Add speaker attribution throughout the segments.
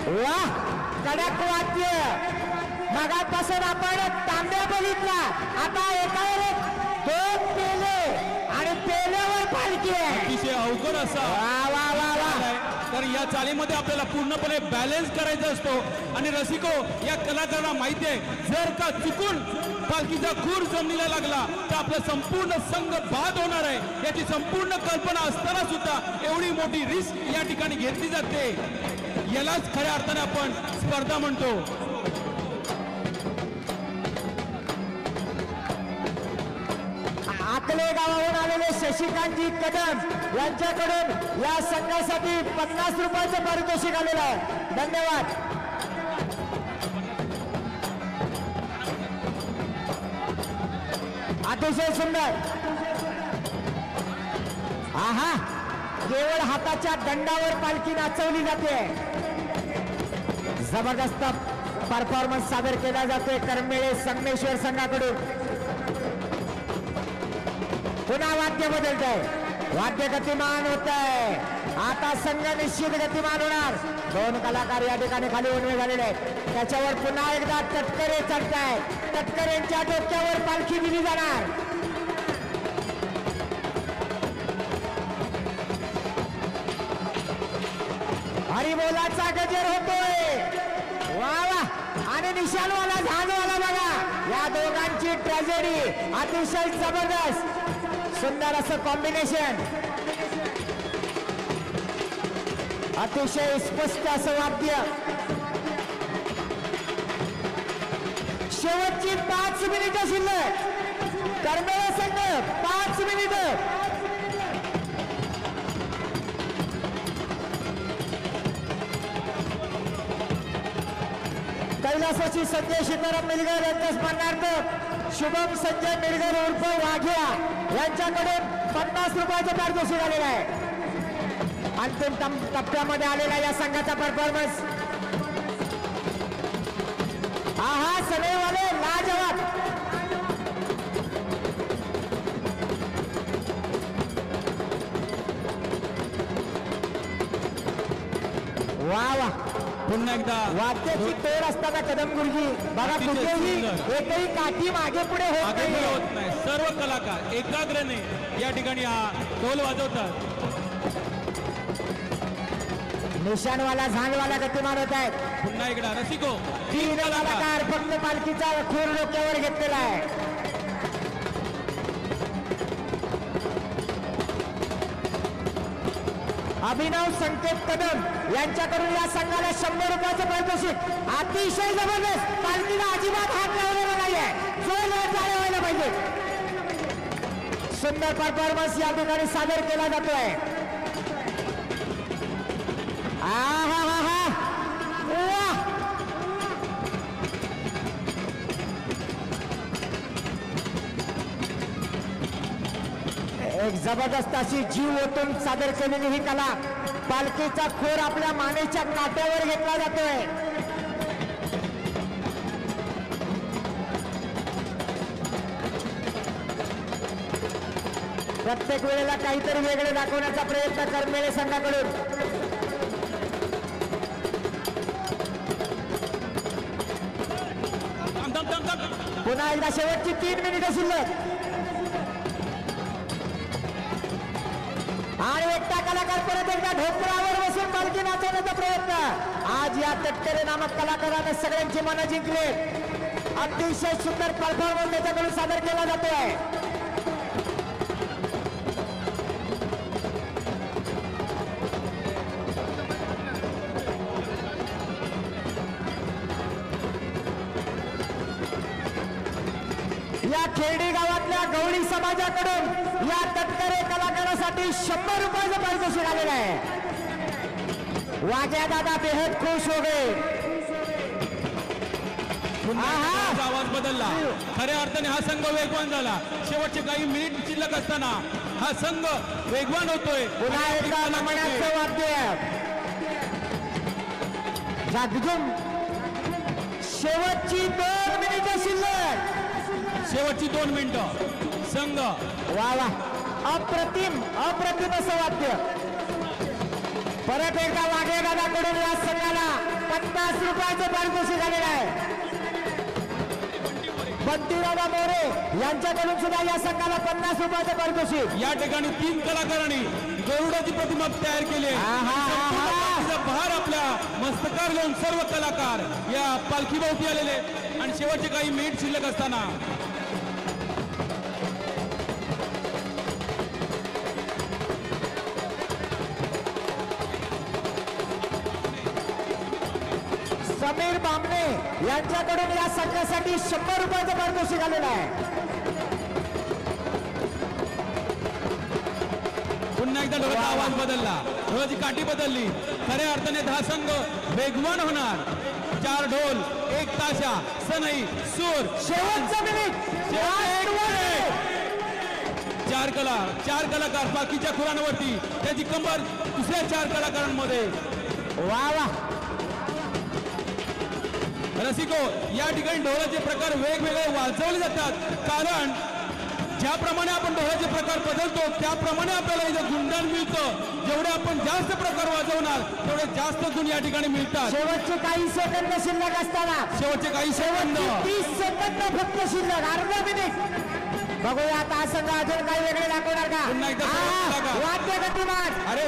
Speaker 1: वाह कडक वाद्य. मगापासून आपण तांब्या बघितला, आता एकावर एक दोन पेले आणि पेल्यावर पालखी आहे.
Speaker 2: अतिशय अवघड असा तर या चालीमध्ये आपल्याला पूर्णपणे बॅलन्स करायचा असतो. आणि रसिको या कलाकारांना माहिती आहे, जर का चुकून पालखीचा खूर जमिनीला लागला तर आपला संपूर्ण संघ बाद होणार आहे. याची संपूर्ण कल्पना असताना सुद्धा एवढी मोठी रिस्क या ठिकाणी घेतली जाते. यालाच खऱ्या अर्थाने आपण स्पर्धा म्हणतो.
Speaker 1: आकले गावाहून आलेले शशिकांतजी कदम यांच्याकडून या संघासाठी 50 रुपयाचं पारितोषिक आलेलं आहे. धन्यवाद. अतिशय सुंदर. आहा केवळ हाताच्या दंडावर पालखी नाचवली जाते. जबरदस्त परफॉर्मन्स सादर केला जातोय करमेळे संगमेश्वर संघाकडून. पुन्हा वाद्य बदलत आहे, वाद्य गतिमान होत आहे. आता संघ निश्चित गतिमान होणार. दोन कलाकार या ठिकाणी खाली उभे झालेले आहेत. त्याच्यावर पुन्हा एकदा तटकरे चढतायत. तटकरेंच्या डोक्यावर पालखी दिली जाणार. हरिबोलाचा गजर होतोय. वा वा. आणि निशाणवाला झाडवाला बघा, या दोघांची ट्रॅजेडी अतिशय जबरदस्त. सुंदर असं कॉम्बिनेशन, अतिशय स्पष्ट असं वाद्य. शेवटची 5 मिनिटं शिल्लक. करमेळे संघ 5 मिनिटं. कैलासाची संजय सीताराम मिलगर यांच्या स्मरणार्थ शुभम संजय मिलगर उर्फ वाघ्या यांच्याकडून 50 रुपयाचं पारितोषिक आलेलं आहे. अंतिम टप्प्यामध्ये आलेला या संघाचा परफॉर्मन्स. आहा सदैवाले लाजवाब. वा वा.
Speaker 2: पुन्हा एकदा
Speaker 1: वाद्याची तोड असताना कदम गुरुजी बघा, कुठेही एकही काठी मागे पुढे होत
Speaker 2: नाही. सर्व कलाकार एकाग्रने या ठिकाणी हा ढोल वाजवतात.
Speaker 1: निशाणवाला झांजवाला गतिमान होत आहेत.
Speaker 2: पुन्हा एकदा रसिको
Speaker 1: 3 कलाकार फक्त पालखीचा खूर डोक्यावर घेतलेला आहे. अभिनव संकेत कदम यांच्याकडून या संघाला 100 रुपयाचं पारितोषिक. अतिशय जबरदस्त. पालखीला अजिबात हात लावलेला नाहीये. जोरदार टाळ्या व्हायला पाहिजे. सुंदर परफॉर्मन्स या ठिकाणी सादर केला जातोय. एक जबरदस्त अशी जीव ओतून सादर केलेली ही कला. पालखीचा खोर आपल्या मानेच्या काट्यावर घेतला जातोय. प्रत्येक वेळेला काहीतरी वेगळे दाखवण्याचा प्रयत्न करमेळे संघाकडून. पुन्हा एकदा शेवटची 3 मिनिटं शिल्लक. आणि एकटा कलाकार परत एकदा ढोकळावर बसून पालखी नाचवण्याचा प्रयत्न. आज या तटकरे नामक कलाकाराने सगळ्यांची मनं जिंकले. अतिशय सुंदर परफॉर्मन्स त्याच्याकडून सादर केला जातोय. या खेरडी गावातल्या गवळी समाजाकडून या तटकरे कलाकारासाठी 100 रुपयाचं पारितोषिक आलेलं आहे. वाघ्या दादा बेहद खुश हो गए.
Speaker 2: आवाज बदलला. खऱ्या अर्थाने हा संघ वेगवान झाला. शेवटचे काही मिनिट शिल्लक असताना हा संघ वेगवान होतोय.
Speaker 1: पुन्हा एकदा नमनाचं वाद्य. जागजूम. शेवटची 2 मिनिटं शिल्लक.
Speaker 2: शेवटची 2 मिनिटं. संघ
Speaker 1: वा वा. अप्रतिम अप्रतिम असं वाद्य. परत एकदा वाघेदादाकडून या संघाला 50 रुपयाचं पारितोषिक आलेलं आहे. बंटीराव मोरे यांच्याकडून सुद्धा या संघाला 50 रुपयाचं पारितोषिक.
Speaker 2: या ठिकाणी 3 कलाकारांनी गरुडाची प्रतिमा तयार केली आहे. भार आपल्या मस्तकार घेऊन सर्व कलाकार या पालखी भोवती आलेले आणि शेवटचे काही मिनिट शिल्लक असताना
Speaker 1: समीर बामणे यांच्याकडून या संघासाठी 100 रुपयाचं पारितोषिक आलेलं आहे.
Speaker 2: पुन्हा एकदा ढोलाचा आवाज बदलला, ढोलाची काठी बदलली. खऱ्या अर्थाने हा संघ वेगवान होणार. 4 ढोल, 1 ताशा, सनई, सूर,
Speaker 1: शेवटचं मिनिट.
Speaker 2: 4 कलाकार बाकीच्या खुरांवरती, त्याची कंबर दुसऱ्या 4 कलाकारांमध्ये.
Speaker 1: वा वा.
Speaker 2: रसिको, या ठिकाणी ढोलाचे प्रकार वेगवेगळे वाजवले जातात, कारण ज्याप्रमाणे आपण ढोलाचे प्रकार बदलतो त्याप्रमाणे आपल्याला इथं गुणगान मिळतं. जेवढे आपण जास्त प्रकार वाजवणार तेवढे जास्त गुण या ठिकाणी मिळतात.
Speaker 1: शेवटचे काही सेकंद शिल्लक असताना,
Speaker 2: शेवटचे काही सेकंद,
Speaker 1: 30 सेकंद फक्त शिल्लक, अर्धा मिनिट. बघूया आता हा संघ अजून काही वेगळे दाखवणार का.
Speaker 2: पुन्हा एकदा
Speaker 1: वाद्य गतिमान.
Speaker 2: अरे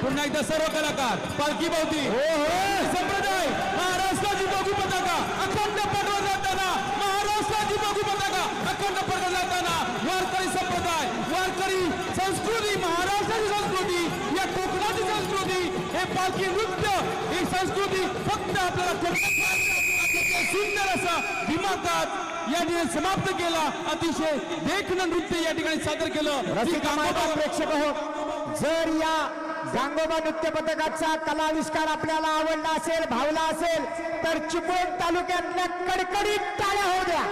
Speaker 2: पुन्हा एकदा सर्व कलाकार पालखी भोवती. संप्रदाय महाराष्ट्राची बघू पताका अखंड पडवत जाताना, महाराष्ट्राची बघू पताका अखंड पडवत जाताना वारकरी संप्रदाय, वारकरी संस्कृती, महाराष्ट्राची संस्कृती, या कोकणाची संस्कृती, हे पालखी नृत्य, ही संस्कृती फक्त आपल्याला सुंदर असा दिमागात या ठिकाणी समाप्त केला. अतिशय देखणं नृत्य या ठिकाणी सादर केलं.
Speaker 1: प्रेक्षक हो, जर या गांगोबा नृत्य पथकाचा कलाविष्कार आपल्याला आवडला असेल, भावला असेल, तर चिपळूण तालुक्यातल्या कडकडीत टाळ्या होऊ द्या.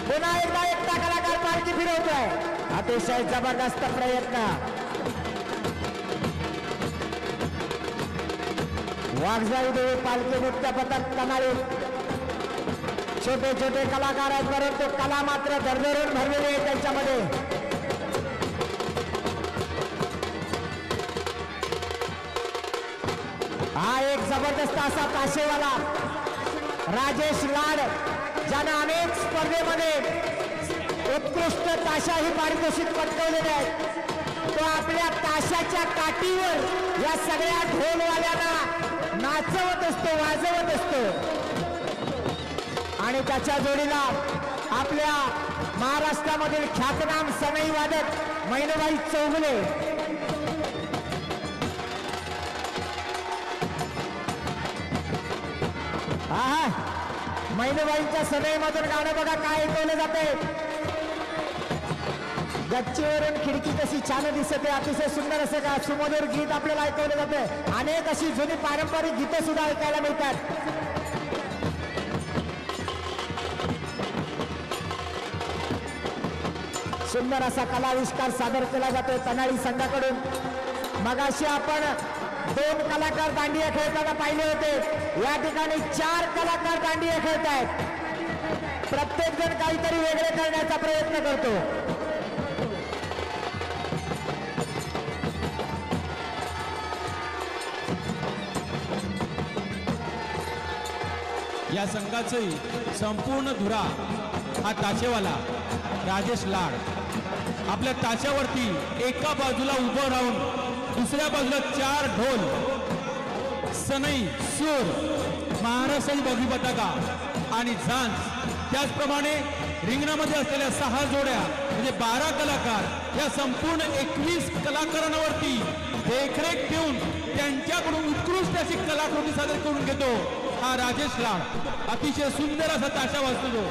Speaker 1: पुन्हा एकदा एकटा कलाकार पालखी फिरवतोय. अतिशय जबरदस्त प्रयत्न. वाघजाई देवी पालखी नृत्य पथक कनाळी. छोटे छोटे कलाकार आहेत, परंतु कला मात्र दरदरून भरलेली आहे त्यांच्यामध्ये. हा एक जबरदस्त असा ताशेवाला राजेश लाड, ज्याने अनेक स्पर्धेमध्ये उत्कृष्ट ताशा ही पारितोषिक पटकवलेले आहेत. तो आपल्या ताशाच्या काठीवर या सगळ्या ढोलवाल्यांना नाचवत असतो, वाजवत असतो. आणि त्याच्या जोडीला आपल्या महाराष्ट्रामधील ख्यातनाम सनई वादक मैनबाई चौगुले. मैनबाईंच्या सनईमधून गाणं बघा काय ऐकवलं जाते. गच्चीवरून खिडकी कशी छान दिसते, अतिशय सुंदर असं का सुमधुर गीत आपल्याला ऐकवलं जाते. अनेक अशी जुनी पारंपरिक गीतं सुद्धा ऐकायला मिळतात. सुंदर असा कलाविष्कार सादर केला जातो कनाळी संघाकडून. मगाशी आपण 2 कलाकार दांडिया खेळताना पाहिले होते. या ठिकाणी 4 कलाकार दांडिया खेळत आहेत. प्रत्येक जण काहीतरी वेगळे करण्याचा प्रयत्न करतो.
Speaker 2: या संघाचंही संपूर्ण धुरा हा ताशेवाला राजेश लाड आपल्या ताशावरती एका बाजूला उभं राहून दुसऱ्या बाजूला 4 ढोल, सनई, सूर, महाराष्ट्राची बघी पताका आणि झांज, त्याचप्रमाणे रिंगणामध्ये असलेल्या 6 जोड्या म्हणजे 12 कलाकार या संपूर्ण 21 कलाकारांवरती देखरेख ठेवून त्यांच्याकडून उत्कृष्ट अशी कलाकृती सादर करून घेतो हा राजेश लाड. अतिशय सुंदर असा ताशा वाजतो.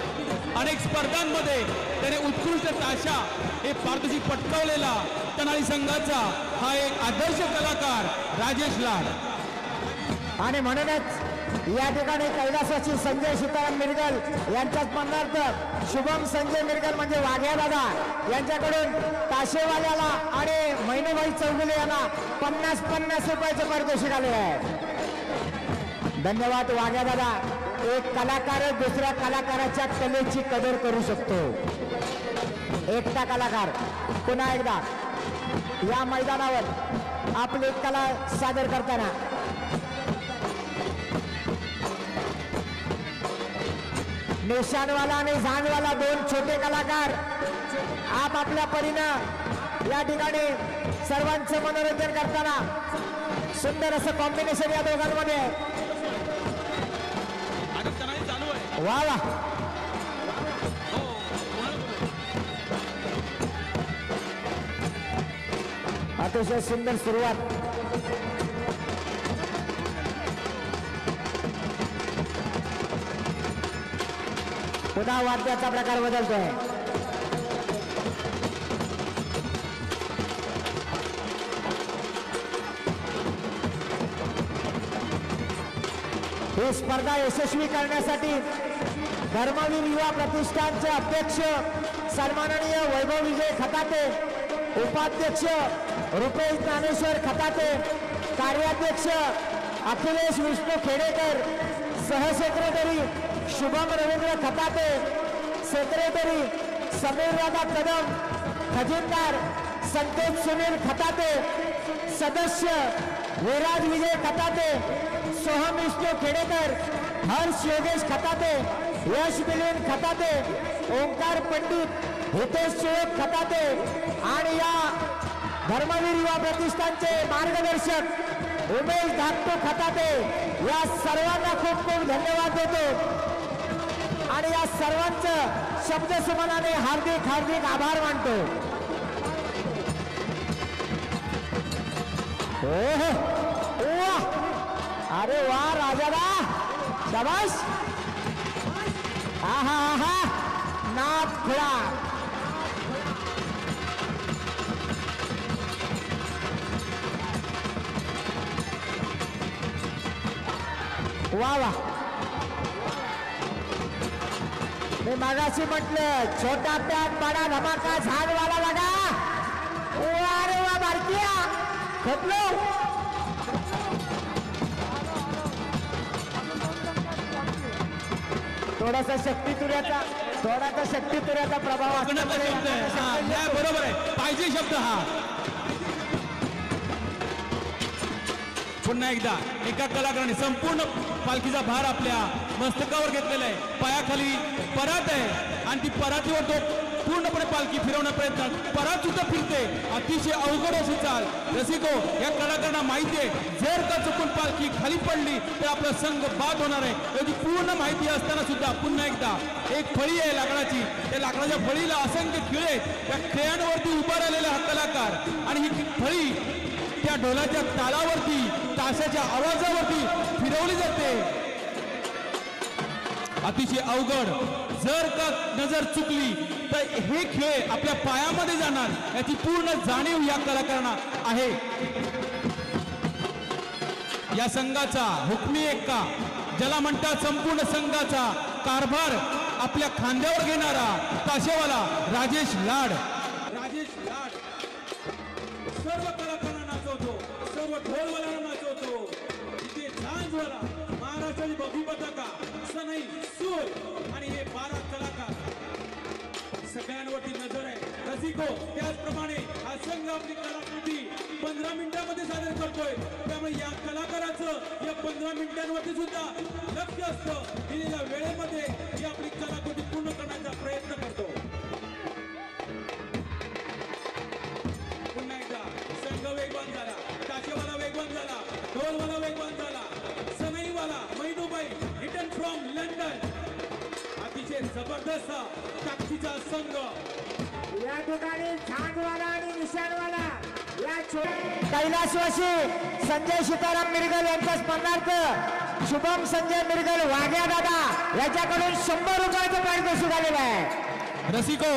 Speaker 2: अनेक स्पर्धांमध्ये त्याने उत्कृष्ट ताशा हे पारितोषिक पटकावलेला कनाळी संघाचा हा एक आदर्श कलाकार राजेश लाड.
Speaker 1: आणि म्हणूनच या ठिकाणी कैलासाची संजय सीताराम मिरगल यांच्या स्मरणार्थ शुभम संजय मिरगल म्हणजे वाघ्या दादा यांच्याकडून ताशेवाल्याला आणि मैनूबाई चौगुले यांना 50-50 रुपयाचं पारितोषिक आले आहे. धन्यवाद वाघ्या दादा. एक कलाकार दुसऱ्या कलाकाराच्या कलेची कदर करू शकतो. एकटा कलाकार. पुन्हा एकदा या मैदानावर आपली कला सादर करताना निशाणवाला आणि झांजवाला दोन छोटे कलाकार आपल्या परीनं या ठिकाणी सर्वांचं मनोरंजन करताना सुंदर असं कॉम्बिनेशन या दोघांमध्ये आहे. वा वा अतिशय सुंदर सुरुवात. पुन्हा वाद्याचा प्रकार बदलतोय. ही स्पर्धा यशस्वी करण्यासाठी धर्मवीर युवा प्रतिष्ठानचे अध्यक्ष सन्माननीय वैभव विजय खताते, उपाध्यक्ष रुपेश ज्ञानेश्वर खताते, कार्याध्यक्ष अखिलेश विष्णू खेडेकर, सहसेक्रेटरी शुभम रवींद्र खताते, सेक्रेटरी समीर राधा कदम, खजिनदार संतोष सुनील खताते, सदस्य विराज विजय खताते, सोहम विष्णू खेडेकर, हर्ष योगेश खताते, यश मिलिंद खताते, ओंकार पंडित, हितेश शिवक खताते आणि या धर्मवीर युवा प्रतिष्ठानचे मार्गदर्शक उमेश धाकटू खताते या सर्वांना खूप खूप धन्यवाद देतो आणि या सर्वांचं शब्दसुमनाने हार्दिक हार्दिक आभार मानतो. अरे वा राजादा शाबाश. आहा आहा नाथ खुळा. वा वा मी मागाशी म्हटलं छोटा प्याट बडा धमाका झाडवाला लगा. वा रे वा बारकिया खपलो. थोडासा शक्ती तुऱ्याचा प्रभाव
Speaker 2: बरोबर आहे. पाहिजे शब्द हा. पुन्हा एकदा एका कलाकाराने संपूर्ण पालखीचा भार आपल्या मस्तकावर घेतलेला आहे. पायाखाली परात आहे आणि ती परातीवर तो पूर्णपणे पालखी फिरवण्याचा प्रयत्न. परात सुद्धा फिरते. अतिशय अवघड अशी चाल. रसिको या कलाकारांना माहिती आहे जर का चुकून पालखी खाली पडली तर आपला संघ बाद होणार आहे. याची पूर्ण माहिती असताना सुद्धा पुन्हा एकदा एक फळी आहे लाकडाची. त्या लाकडाच्या फळीला असंख्य खिळे आहेत. त्या खिळ्यांवरती उभा राहिलेला हा कलाकार आणि ही फळी त्या ढोलाच्या तालावरती ताशाच्या आवाजावरती फिरवली जाते. अतिशय अवघड. जर का नजर चुकली तर हे खेळ आपल्या पायामध्ये जाणार याची पूर्ण जाणीव या कलाकारांना आहे. या संघाचा हुकमी एक्का ज्याला म्हणतात संपूर्ण संघाचा कारभार आपल्या खांद्यावर घेणारा ताशेवाला राजेश लाड. सर्व कलाकारांना नाचवतो, सर्व ढोलवाल्यांना नाचवतो. इथे झांजवाला महाराष्ट्राची बघू पताका सनई सूर आणि हे 12 कलाकार सगळ्यांवरती नजर आहे. रसिको त्याचप्रमाणे हा संघ आपली कलाकृती 15 मिनिटांमध्ये सादर करतोय. त्यामुळे या कलाकाराचं या 15 मिनिटांवरती सुद्धा लक्ष असतं. दिलेल्या वेळेमध्ये ही आपली कलाकृती पूर्ण करण्याचा प्रयत्न करतो. पुन्हा एकदा संघ वेगवान झाला, ताशेवाला वेगवान झाला, ढोलवाला वेगवान झाला, सनईवाला मैनूबाई रिटर्न फ्रॉम लंडन. अतिशय जबरदस्त ताकदीचा संघ
Speaker 1: या ठिकाणी झांजवाला आणि निशाणवाला या कैलासवासी संजय सीताराम मिरगल यांचा स्पर्धार्थ शुभम संजय मिरगल वाघ्या दादा याच्याकडून 100 रुपयाचं पारितोषिक आलेलं आहे.
Speaker 2: रसिको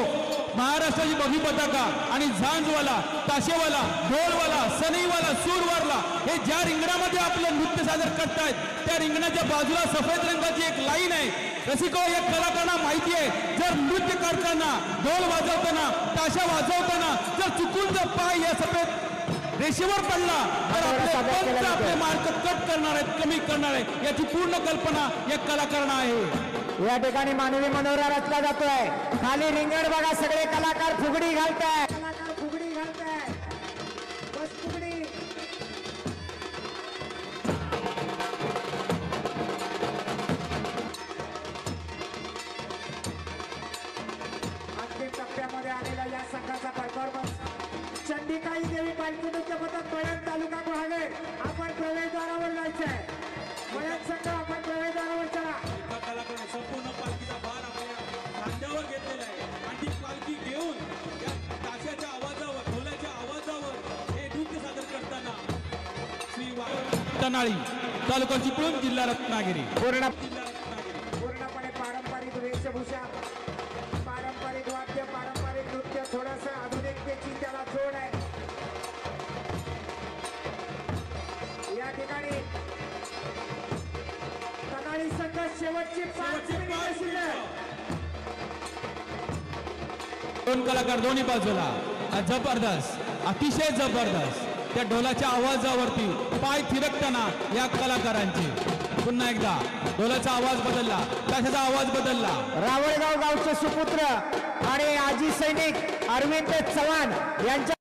Speaker 2: महाराष्ट्राची बघी पताका आणि झांजवाला, ताशेवाला, ढोलवाला, सनईवाला, सूरवारला हे ज्या रिंगणामध्ये आपलं नृत्य सादर करतायत त्या रिंगणाच्या बाजूला सफेद रंगाची एक लाईन आहे. रसिको या कलाकारांना माहिती आहे जर नृत्य करताना, ढोल वाजवताना, ताशा वाजवताना जर चुकून जर पाय या सफेद रेषेवर पडला तर आपले मार्क कट करणार आहेत, कमी करणार आहेत याची पूर्ण कल्पना या कलाकारांना आहे.
Speaker 1: या ठिकाणी मानवी मनोरा रचला जातोय. खाली रिंगण बघा, सगळे कलाकार फुगडी घालताय. अंबिकाई देवी पालखी नृत्य पथक मळ्याद तालुका महागे आपण प्रवेशद्वारावर जायचंय. मळ्याद संघ आपण प्रवेशद्वारावर चला.
Speaker 2: एका कलाकाराने संपूर्ण पालखीचा भार आपल्या खांद्यावर घेतलेला आहे आणि ती पालखी घेऊन या ताशाच्या आवाजावर ढोलाच्या आवाजावर हे नृत्य सादर करताना श्री तनाळी तालुका चिपळूण जिल्हा रत्नागिरी
Speaker 1: पूर्णपणे पारंपरिक वेशभूषा, पारंपरिक वाद्य, पारंपरिक नृत्य, थोडस आधुनिकतेची त्याला जोड आहे. या ठिकाणी तनाळी संघ शेवटची 5 मिनिटे शिल्लक.
Speaker 2: दोन कलाकार दोन्ही बाजूला जबरदस्त, अतिशय जबरदस्त त्या ढोलाच्या आवाजावरती पाय थिरकताना या कलाकारांची पुन्हा एकदा ढोलाचा आवाज बदलला, ताशाचा आवाज बदलला.
Speaker 1: रावळगाव गावचे सुपुत्र आणि आजी सैनिक अरविंद चव्हाण यांच्या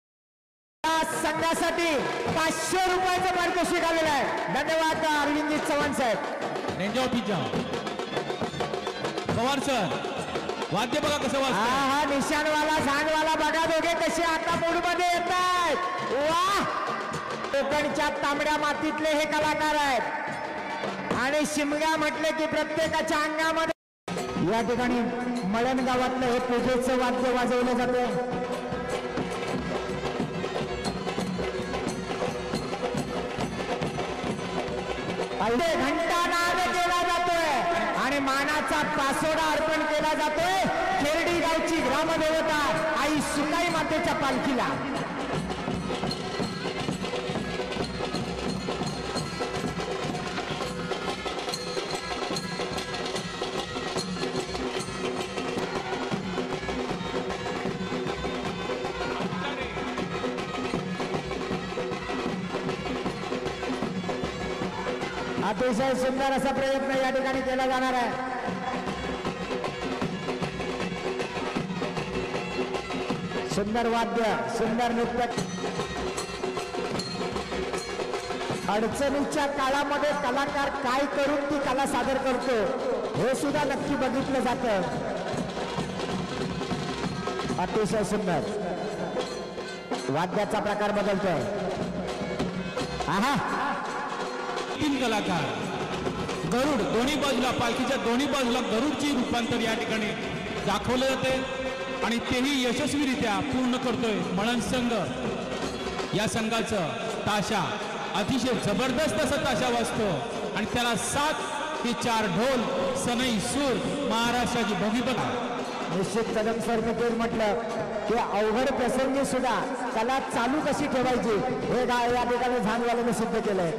Speaker 1: संघासाठी 500 रुपयाचं पारितोषिक आलेलं आहे. धन्यवाद अरविंद चव्हाण साहेब.
Speaker 2: रेंजो पिजा पवार सर वाद्य बघा कसं वाजतं.
Speaker 1: हा निशाणवाला झांडवाला बघा दोघे कसे आता मूडमध्ये येत आहेत. वा, कोकणच्या तांबड्या मातीतले हे कलाकार आहेत आणि शिमगा म्हटले की प्रत्येकाच्या अंगामध्ये. या ठिकाणी मळण गावातलं हे पूजेचं वाद्य वाजवलं जातं. घंटा नाद केला जातोय आणि मानाचा पासोडा अर्पण केला जातोय खेरडी गावची ग्रामदेवता आई सुकाई मातेच्या पालखीला. अतिशय सुंदर असा प्रयत्न या ठिकाणी केला जाणार आहे. सुंदर वाद्य, सुंदर नृत्य. अडचणीच्या काळामध्ये कलाकार काय करून ती कला सादर करतो हे सुद्धा नक्की बघितलं जातं. अतिशय सुंदर वाद्याचा प्रकार बदलतोय. आहा,
Speaker 2: 3 कलाकार गरुड दोन्ही बाजूला, पालखीच्या दोन्ही बाजूला गरुडची रूपांतर या ठिकाणी दाखवले जाते आणि तेही यशस्वीरित्या पूर्ण करतोय मळण संघ. या संघाचं ताशा अतिशय जबरदस्त असा ताशा वाजतो आणि त्याला 7 ते 4 ढोल, सनई, सूर, महाराष्ट्राची भोगी बघा.
Speaker 1: निश्चित कदम सरमितेर म्हटलं की अवघड प्रसंगी सुद्धा कला चालू कशी ठेवायची हे या ठिकाणी झांजवाल्याने सिद्ध केलंय.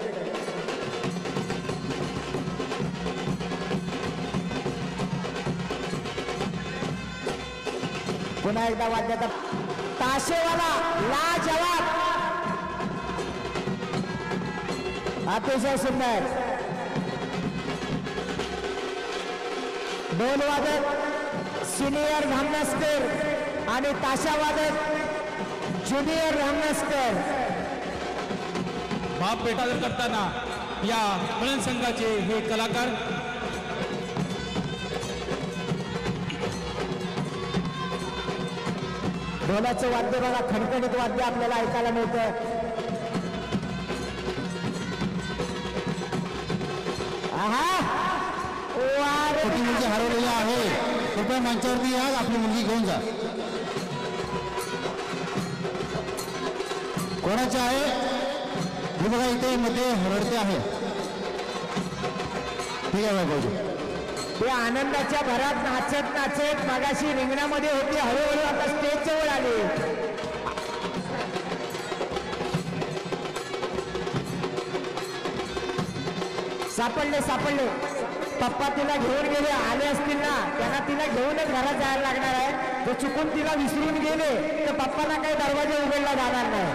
Speaker 1: पुन्हा एकदा वाद्याचा ताशेवाला लाजवाब, अतिशय सुंदर. ढोल वादक सिनियर धामनसकर आणि ताशा वादक ज्युनियर धामनसकर.
Speaker 2: बाप बेटा करताना या मळण संघाचे हे कलाकार.
Speaker 1: ढोलाचं वाद्य बघा, खणखणीत वाद्य आपल्याला ऐकायला मिळतं.
Speaker 3: छोटी मुलगी हरवलेली आहे, कृपया मंचावरती या, आपली मुलगी घेऊन जा. कोणाचे आहे हे बघा, इथे मध्ये हरवते आहे. ठीक आहे बाबा.
Speaker 1: ते आनंदाच्या भरात नाचत नाचत मागाशी रिंगणामध्ये होती, हळूहळू आता स्टेज जवळ आली. सापडले सापडले. पप्पा तिला घेऊन गेले, आले असतील ना, त्यांना तिला घेऊनच घरात जायला लागणार आहे. ते चुकून तिला विसरून गेले तर पप्पाला काही दरवाजा उघडला जाणार नाही.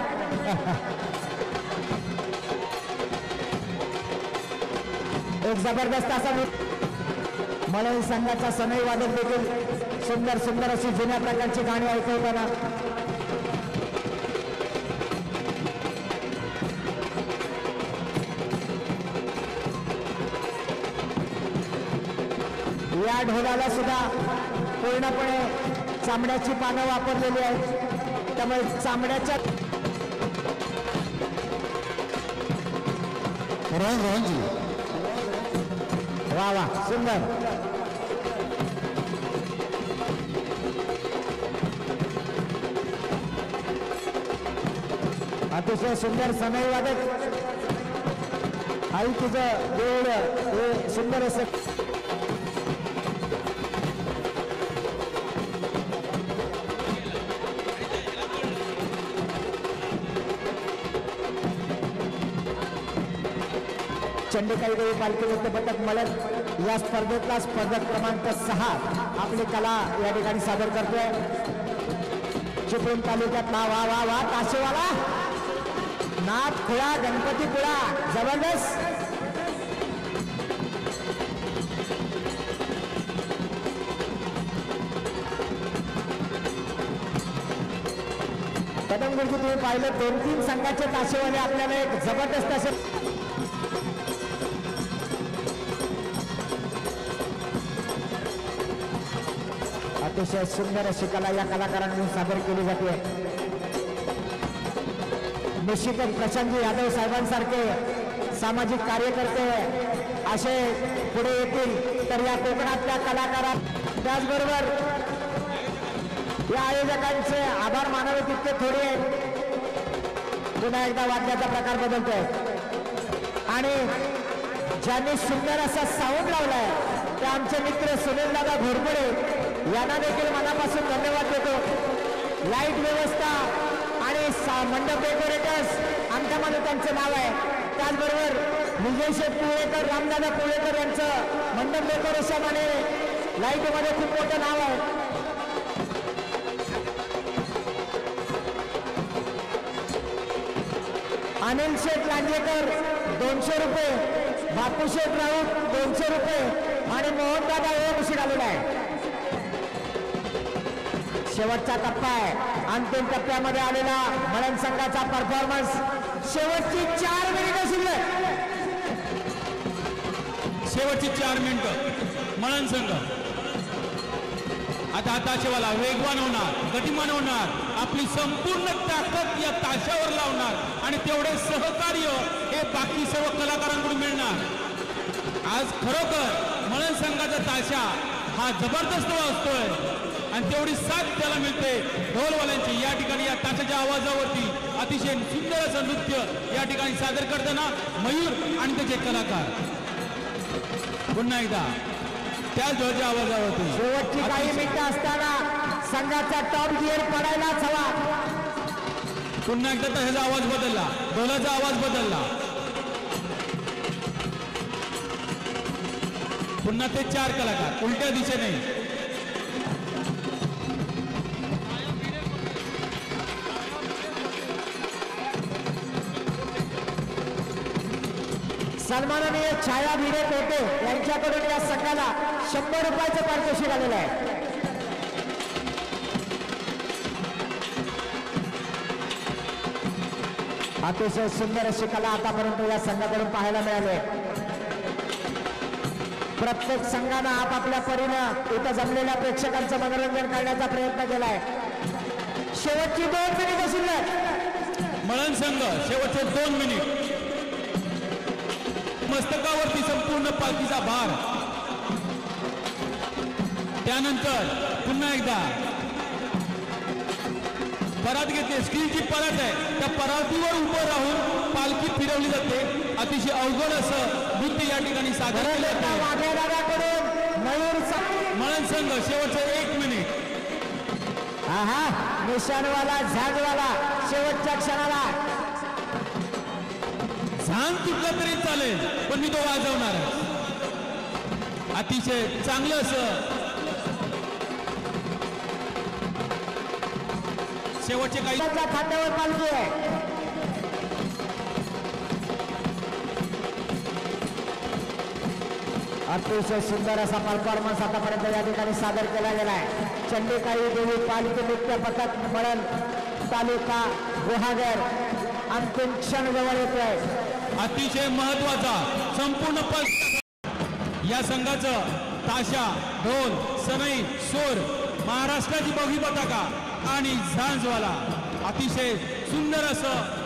Speaker 1: एक जबरदस्त असा मळण संघाचा सनई वादक देखील सुंदर सुंदर अशी जुन्या प्रकारची गाणी ऐकवताना. या ढोलाला सुद्धा पूर्णपणे चामड्याची पानं वापरलेली आहेत, त्यामुळे चामड्याच्या
Speaker 3: रोहनजी
Speaker 1: वा वा सुंदर. अतिशय सुंदर समय वादक आई तुझं देऊळ हे सुंदर असं. चंडिकाई देवी पालखी नृत्य पथक मळत या स्पर्धेतला स्पर्धक क्रमांक 6 आपली कला या ठिकाणी सादर करतोय. चिपळूण तालुक्यातला वा वा वा ताशेवाला नाथ खुळा गणपती खुळा जबरदस्त. कदम गुरुजी तुम्ही पाहिलं 2-3 संघाचे ताशेवाले आपल्याला एक जबरदस्त असे अतिशय सुंदर अशी कला या कलाकारांनी सादर केली जाते. निश्चितच प्रशांतजी यादव साहेबांसारखे सामाजिक कार्यकर्ते असे पुढे येतील तर या कोकणातल्या कलाकारां त्याचबरोबर या आयोजकांचे आभार मानावे तितके थोडे. पुन्हा एकदा वाद्याचा प्रकार बदलतोय आणि ज्यांनी सुंदर असा साऊंड लावलाय ते आमचे मित्र सुनील दादा घोरपडे यांना देखील मनापासून धन्यवाद देतो. लाईट व्यवस्था आणि मंडप डेकोरेटर्स आमच्यामध्ये त्यांचं नाव आहे. त्याचबरोबर विजय शेठ पुळेकर रामदादा पुळेकर यांचं मंडप डेकोरेशन आणि लाईटमध्ये खूप मोठं नाव आहे. अनिल शेठ लांजेकर 200 रुपये, बापू शेठ राऊत 200 रुपये आणि मोहनदादा ओळख आलेला आहे. शेवटचा टप्पा आहे. अंतिम टप्प्यामध्ये आलेला मळण संघाचा परफॉर्मन्स. शेवटची 4 मिनिटं शिल्लक.
Speaker 2: शेवटची 4 मिनिटं मळण संघ आता हा ताशेवाला वेगवान होणार, गतिमान होणार, आपली संपूर्ण ताकद या ताशावर लावणार आणि तेवढे सहकार्य हे बाकी सर्व कलाकारांकडून मिळणार. आज खरोखर मळण संघाचा ताशा हा जबरदस्त वाजतोय आणि तेवढी साथ त्याला मिळते ढोलवाल्यांची. या ठिकाणी या ताशाच्या आवाजावरती अतिशय सुंदर असं नृत्य या ठिकाणी सादर करताना मयूर आणि त्याचे कलाकार पुन्हा एकदा त्या ढोलच्या आवाजावरती.
Speaker 1: शेवटची काही मिनिटं असताना संघाचा टॉप गिअर पडायलाच हवा.
Speaker 2: पुन्हा एकदा त्याचा आवाज बदलला, ढोलाचा आवाज बदलला. पुन्हा ते 4 कलाकार उलट्या दिशेने.
Speaker 1: सन्माननीय छाया भिडे कोटे यांच्याकडून या संघाला 100 रुपयाचं पारितोषिक आलेलं आहे. अतिशय सुंदर अशी कला आतापर्यंत या संघाकडून पाहायला मिळाली. प्रत्येक संघानं आपापल्या परीनं इथं जमलेल्या प्रेक्षकांचं मनोरंजन करण्याचा प्रयत्न केलाय. शेवटची 2 मिनिटं शिल्लक.
Speaker 2: मळण संघ शेवटचे 2 मिनिट. मस्तकावरती संपूर्ण पालखीचा भार. त्यानंतर पुन्हा एकदा परात घेते. स्टीलची परात आहे, त्या परातीवर उभं राहून पालखी फिरवली जाते. अतिशय अवघड असं नृत्य या ठिकाणी सादर केलं जाते. मळण संघ शेवटचे 1 मिनिट.
Speaker 1: हा निशाणवाला झाडवाला शेवटच्या क्षणाला
Speaker 2: झान तुटला तरी चालेल पण मी तो वाजवणार आहे. अतिशय चांगलं असं शेवटचे काही
Speaker 1: खात्यावर पालखी आहे. अतिशय सुंदर असा परफॉर्मन्स आतापर्यंत या ठिकाणी सादर केला गेला आहे. चंडिकाई देवी पालखी नृत्य पथक मळण तालुका गुहागर अंतिम क्षण जवळ येतोय.
Speaker 2: अतिशय महत्वाचा संपूर्ण या संघाचं ताशा, ढोल, सनई, सूर, महाराष्ट्राची बघी पताका आणि झांजवाला अतिशय सुंदर असं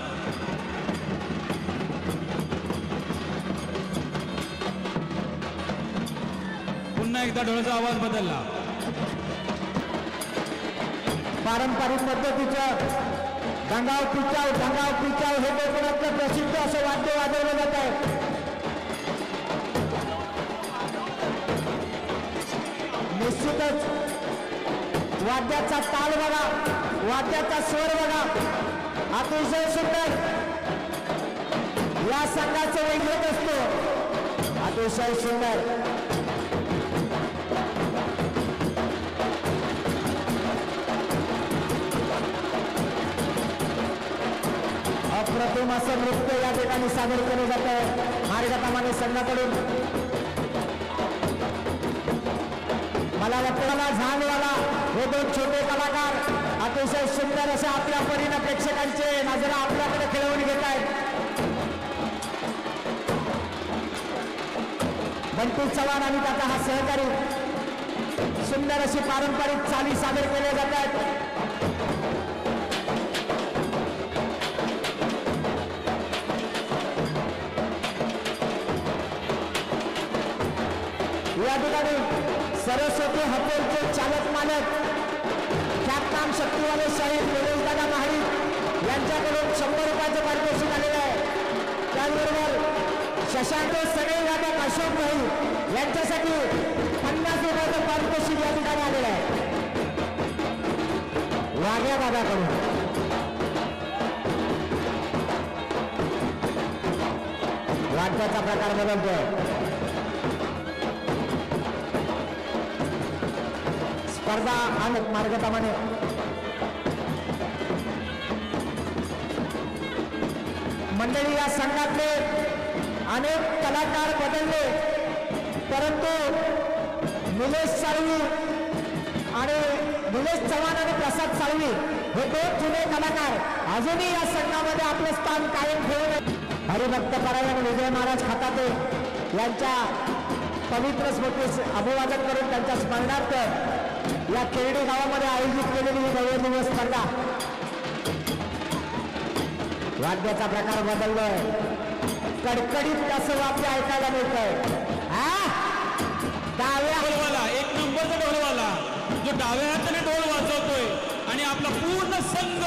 Speaker 2: पुन्हा एकदा ढोलाचा आवाज बदलला.
Speaker 1: पारंपरिक पद्धतीचं गंगाव पिचाव हे कोकणातलं प्रसिद्ध असं वाद्य वाजवलं जात आहे. निश्चितच वाद्याचा ताल बघा, वाद्याचा स्वर बघा, अतिशय सुंदर या संघाचं वैभव असतो. अतिशय सुंदर अप्रतिम असं नृत्य या ठिकाणी सादर केलं जात आहे मार्गक्रमाने संघाकडून. मला वाटतं झानवाला हे दोन छोटे कलाकार अतिशय सुंदर अशा आपल्या परीने प्रेक्षकांचे नजरा आपल्याकडे खेळवून घेत आहेत. बंटी चव्हाण आणि त्याचा हा सहकारी सुंदर अशी पारंपरिक चाली सादर केल्या जात आहेत. या ठिकाणी सरस्वती हॉटेलचे चालक मालक ख्यातनाम शक्तीवाले साहेब निलेशदादा महाडिक यांच्याकडून 100 रुपयाचं पारितोषिक आलेलं आहे. त्याचबरोबर शशांक सगळे वादक अशोक भाई यांच्यासाठी 50 रुपयाचं पारितोषिक या ठिकाणी आलेलं आहे वाघ्या दादाकडून. वाद्याचा प्रकार बदलतोय. स्पर्धा अनेक मार्गक्रमाने मंडळी या संघातले अनेक कलाकार बदलले, परंतु निलेश साळवी आणि निलेश चव्हाण आणि प्रसाद साळवी हे दोन जुने कलाकार अजूनही या संघामध्ये आपलं स्थान कायम ठेवून हरिभक्त परायण विजय महाराज खाताते यांच्या पवित्र स्मृतीस अभिवादन करून त्यांच्या स्मरणार्थ या केरडी गावामध्ये आयोजित केलेली ही भव्य स्पर्धा. वाद्याचा प्रकार बदललोय. कडकडीत असं वाद्य ऐकायला मिळतंय. डाव्या
Speaker 2: ढोलवाला एक नंबरचा ढोलवाला जो डाव्या हाताने ढोल वाजवतोय आणि आपला पूर्ण संघ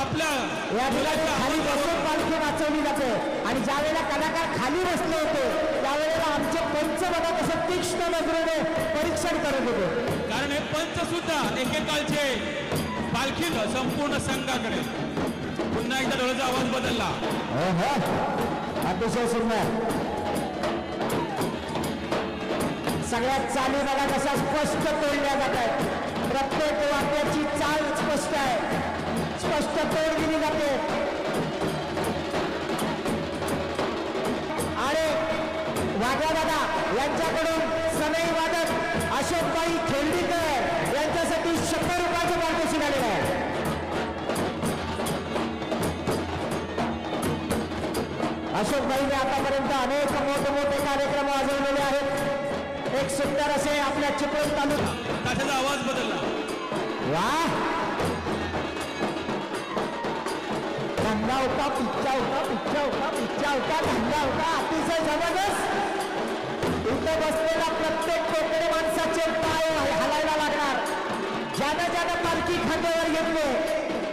Speaker 2: आपल्या
Speaker 1: या ठिकाणी खाली बसून पालखी वाचवली जाते आणि ज्या वेळेला कलाकार खाली बसले होते त्यावेळेला आमचे पंच बघा कसं तीक्ष्ण नजरेने परीक्षण करत होते.
Speaker 2: कारण हे पंच सुद्धा एकेकाळचे पालखी संपूर्ण संघाकडे. पुन्हा एकदा ढोलाचा आवाज बदलला.
Speaker 1: अतिशय सुंदर. सगळ्यात चाली बघा कशा स्पष्ट तोडल्या जात आहेत. प्रत्येक वाक्याची चाल स्पष्ट आहे, स्पष्ट तोड दिली जाते. आणि वाघ्या दादा यांच्याकडून सनई वादक अशोकबाई खेळडीकर यांच्यासाठी 100 रुपयाचं पारितोषिक आलेलं आहे. अशोकबाईने आतापर्यंत अनेक मोठे कार्यक्रम वाजवलेले आहेत. एक सुंदर असे आपल्या चिपळूण तालुका
Speaker 2: त्याचा आवाज बदलला.
Speaker 1: वा धंदा होता, पिच्चा होता धंदा होता. अतिशय जबरदस्त. इथे बसलेला प्रत्येक कोकणी माणसाचे पाय हलायला लागणार. ज्यानं पालखी खांद्यावर घेतले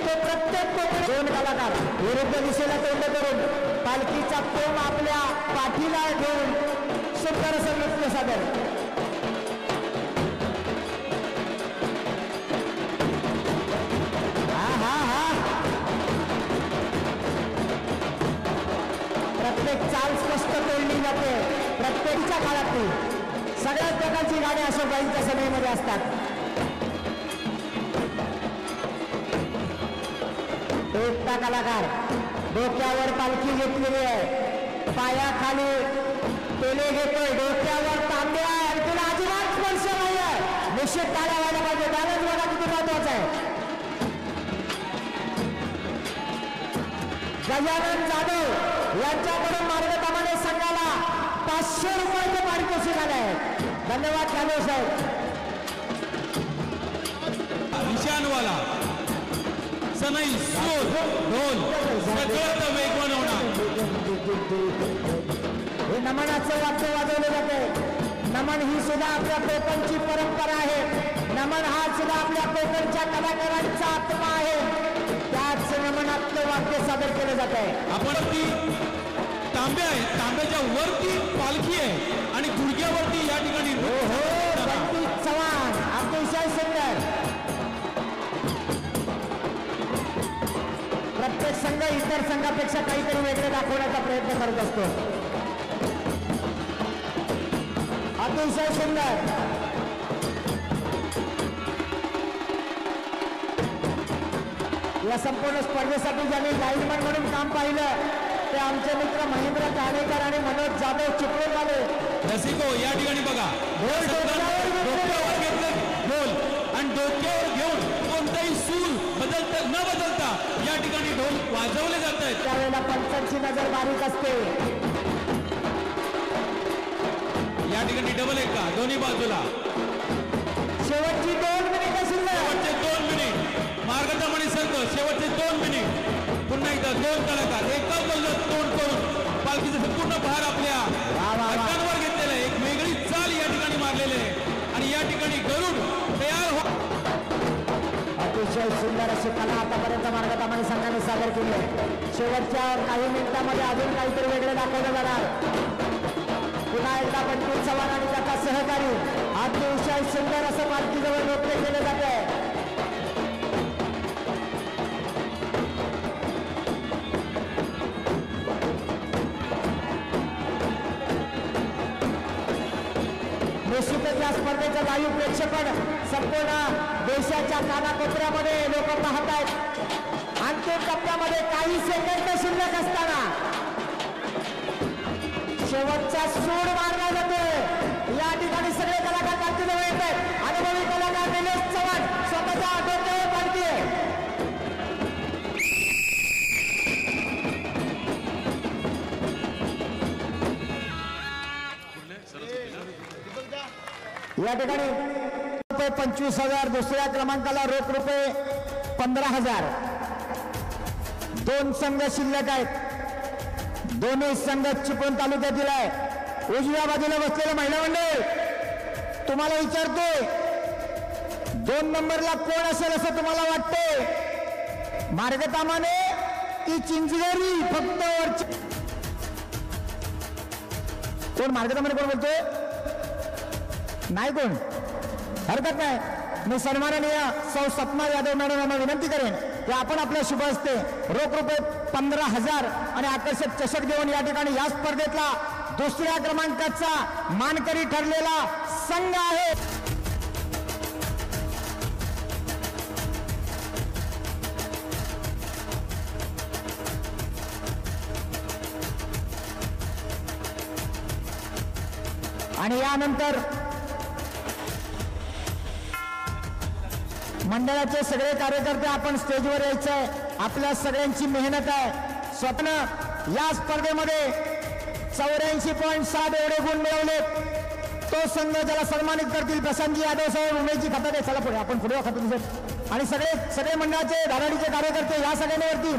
Speaker 1: तो प्रत्येक कोकणी. दोन कलाकार विरुद्ध दिशेला तोंड करून पालखीचा कोंब आपल्या पाठीला घेऊन सुंदर असं नृत्य सादर. प्रत्येक चाल स्पष्ट तोडली जाते. प्रत्येकच्या काळातली सगळ्याच प्रकारची गाणी अशोकबाईंच्या सभेमध्ये असतात. एकटा कलाकार डोक्यावर पालखी घेतलेली आहे, पायाखाली पेले घेतोय, डोक्यावर तांबे आहे आणि तुला अजिबात स्पर्श नाही आहे. निश्चित टाळ्या व्हायला पाहिजे. बॅलन्स बघा किती महत्वाचं आहे. गजानन जाधव यांच्याकडून मार्गक्रमाने संघाला 500 रुपयाचं पारितोषिक आलं आहे. धन्यवाद जाधव साहेब.
Speaker 2: निशानवाला सनई सूर ढोल सगळं वेगवान होणार.
Speaker 1: हे नमनाचं वाद्य वाजवलं जाते. नमन ही सुद्धा आपल्या कोकणची परंपरा आहे. नमन हा सुद्धा आपल्या कोकणच्या कलाकारांचा आत्मा आहे. त्याच नमनातलं वाद्य सादर केलं जात आहे.
Speaker 2: आपण ती तांबे आहे, तांब्याच्या वरती पालखी आहे आणि गुडघ्यावरती या ठिकाणी
Speaker 1: पंडित चव्हाण अतिशय सुंदर. प्रत्येक संघ इतर संघापेक्षा काहीतरी वेगळे दाखवण्याचा प्रयत्न करत असतो. अतिशय सुंदर. या संपूर्ण स्पर्धेसाठी ज्यांनी लाईनमन म्हणून काम पाहिलं ते आमचे मित्र महेंद्र काणेकर आणि मनोज जाधव चिपळूण आले.
Speaker 2: रसिको या ठिकाणी बघा, डोक्यावर घेतलं ढोल आणि डोक्यावर घेऊन कोणताही सूर न बदलता या ठिकाणी ढोल वाजवले जात आहेत.
Speaker 1: त्यावेळेला पंचांची नजर बारीक असते.
Speaker 2: या ठिकाणी डबल एक का दोन्ही बाजूला
Speaker 1: शेवटची 2 मिनिटं शिल्लक.
Speaker 2: शेवटचे 2 मिनिट मार्गदर्शनी संघ, शेवटचे 2 मिनिट. पुन्हा एकदा 2 कलाकार एका बोललं तोंड करून पालखीचं संपूर्ण भार आपल्या हातांवर घेतलेलं आहे. एक वेगळी चाल या ठिकाणी मारलेली आहे आणि या ठिकाणी गरुड तयार हो.
Speaker 1: अतिशय सुंदर अशी कला आतापर्यंत मार्गदर्शनी संघाने सादर केली आहे. शेवटच्या काही मिनिटांमध्ये अजून काहीतरी वेगळे दाखवलं जाणार. पुन्हा एकदा पंडित चव्हाण आणि त्याचा सहकारी अतिशय सुंदर असं पालखीजवळ नृत्य केलं जात आहे. निश्चितच या स्पर्धेचं लाईव्ह प्रेक्षेपण संपूर्ण देशाच्या कानाकोपऱ्यामध्ये लोक पाहत आहेत. अंतिम टप्प्यामध्ये काही सेकंद शिल्लक असताना शेवटचा सूड मारला जातोय. या ठिकाणी सगळे कलाकार पालखीजवळ येत आहेत. अनुभवी कलाकार निलेश चव्हाण स्वतःच्या डोक्यावर पालखी आहे. या ठिकाणी रुपये 25,000, दुसऱ्या क्रमांकाला रोख रुपये 15,000. 2 संघ शिल्लक आहेत. दोन्ही संघ चिपळूण तालुक्यातील आहे. उजव्या बाजूला बसलेलं महिला मंडळ तुम्हाला विचारतोय 2 नंबरला कोण असेल असं तुम्हाला वाटते? मार्गतामाने की चिंचगरी? फक्त वरची कोण मार्गतामाने कोण बोलतोय? नाही कोण? हरकत नाही. मी सन्माननीय सौ सपना यादव मॅडम यांना विनंती करेन की आपण आपल्या शुभ हस्ते रोख रुपये 15,000 आणि आकर्षक चषक देऊन या ठिकाणी या स्पर्धेतला दुसऱ्या क्रमांकाचा मानकरी ठरलेला संघ आहे. आणि यानंतर मंडळाचे सगळे कार्यकर्ते आपण स्टेजवर यायचंय. आपल्या सगळ्यांची मेहनत आहे. स्वतः या स्पर्धेमध्ये 84.7 एवढे गुण मिळवले. तो संघ ज्याला सन्मानित करतील प्रशांतजी यादव साहेब उमेशजी खताते. चला पुढे आपण पुढे खातो. आणि सगळे मंडळाचे धाराडीचे कार्यकर्ते या सगळ्यांवरती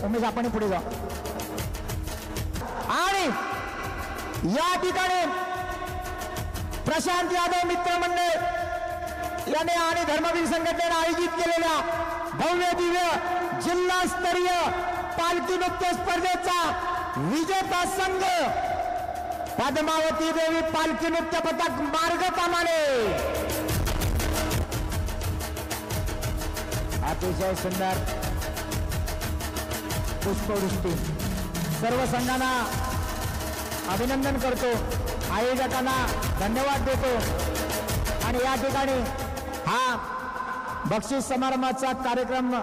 Speaker 1: उमेश आपण पुढे जा. आणि या ठिकाणी प्रशांत यादव मित्र मंडळ याने आणि धर्मवीर संघटनेने आयोजित केलेल्या भव्य दिव्य जिल्हास्तरीय पालखी नृत्य स्पर्धेचा विजेता संघ पद्मावती देवी पालखी नृत्य पथक मार्गतामाने. अतिशय सुंदर पुष्पवृष्टी. सर्व संघांना अभिनंदन करतो. आयोजकांना धन्यवाद देतो. आणि या ठिकाणी हा बक्षीस समारंभाचा कार्यक्रम